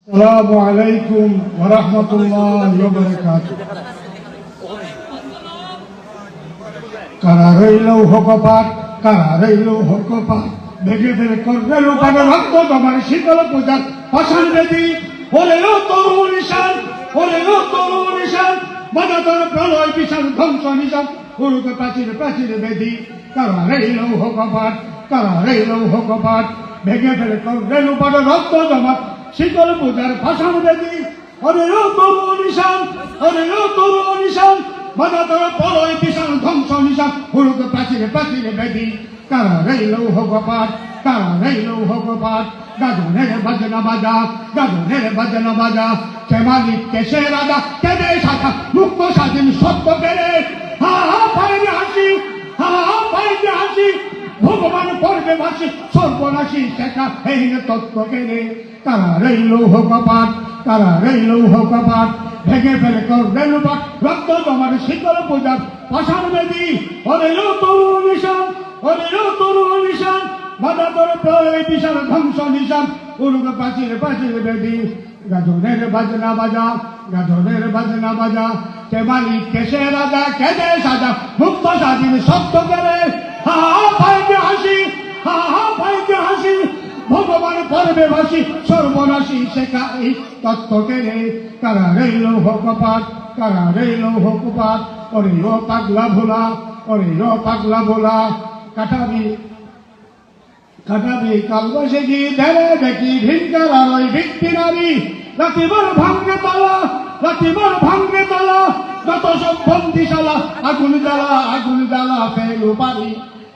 আসসালামু আলাইকুম ওয়া রাহমাতুল্লাহি ওয়া বারাকাতুহু। কারা রইল হকপাত, কারা রইল হকপাত, ভেগে ফেলে করবে লোকানো রক্ত তোমার শীতল পূজার পাষাণ বেদি। ওরে ও তরুণ নিশান, ওরে ও তরুণ নিশান, বাধা তোর প্রলয় বিশাল ধ্বংস নিশান, উড়ুকে প্রাচীর প্রাচীর বেদি। কারা রইল হকপাত, কারা রইল হকপাত, ভেগে ফেলে করবে লোকানো রক্ত তোমার শীতল পূজার ভাষণ বেদি। ওরে ও তরুণ নিশান, ওরে ও তরুণ নিশান, বাধা তোর প্রলয় বিশাল ধ্বংস নিশান, উড়ুকে প্রাচীর প্রাচীর বেদি। কারা রইল হকপাত, কারা রইল হকপাত, গাজনের বাজনা বাজা, গাজনের বাজনা বাজা, কে মালিক কে সে রাজা, কে দে শাখা মুক্ত স্বাধীন সত্য পেরে। হা হা পাইনি হাসি, হা হা পাইনি হাসি, ভগবান করবে ভাসি সর্বনাশী শেখা হীন তত্ত্ব কেড়ে। কারা রইল হকপাত, কারা রইল হকপাত, ভেঙে ফেলে করবে লুপাট রক্ত তোমার শীতল পূজার পাষাণ বেদি। ওরে ও তরুণ নিশান, ওরে ও তরুণ নিশান, বাধা তোর প্রলয় বিশাল ধ্বংস নিশান, উড়ুকে প্রাচীর প্রাচীর বেদি। গাজনের বাজনা বাজা, গাজনের বাজনা বাজা, কে মালিক কে সে রাজা, কে দে সাজা মুক্ত স্বাধীন সত্য কেড়ে। হা হা পাইতে হাসি, হা হা পাইতে হাসি, ভগবান করবে ভাসি সর্বনাশী শেখা এই তত্ত্ব কেড়ে। কারা রইল হকপাত, কারা রইল হকপাত, ওরে ও পাগলা ভোলা, ওরে ও পাগলা ভোলা, কাটাবি কাটাবি কাল বসে কি ধরে দেখি ভিনকার আর ওই ভিত্তি নারী। রাতিবার ভাঙবে তালা, রাতিবার ভাঙবে তালা, যত সব বন্দিশালা, আগুন জ্বালা, আগুন জ্বালা ফেলু পারি।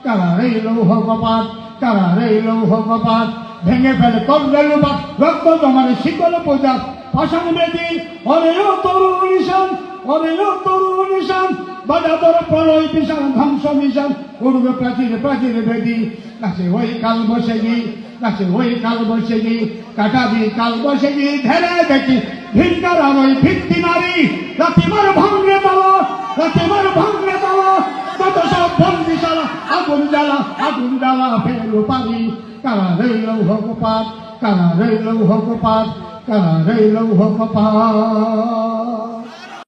কারা রইল হকপাত, কারা রইল হকপাত, ভেঙে ফেলে করবে লুপাট রক্ত তোমার শীতল পূজার পাষাণ বেদি। ওরে ও তরুণ নিশান, ওরে ও তরুণ নিশান, বাধা তোর প্রলয় বিশাল ধ্বংস নিশান, উড়বে প্রাচীর প্রাচীর বেদি। কাছে ওই কাল বসে গি, কাছে ওই কাল বসে গি, কাটাবি কাল বসে গি ধরে দেখি ভিনকার আর ওই ভিত্তি নারী। রাতিবার ভাঙলে তালা, রাতিবার ভাঙলে তালা, কত সব বন্দিশালা, আগুন জ্বালা, আগুন জ্বালা ফেলু পারি। কারা রইল হকপাত, কারা রইল হকপাত, কারা রইল হকপাত।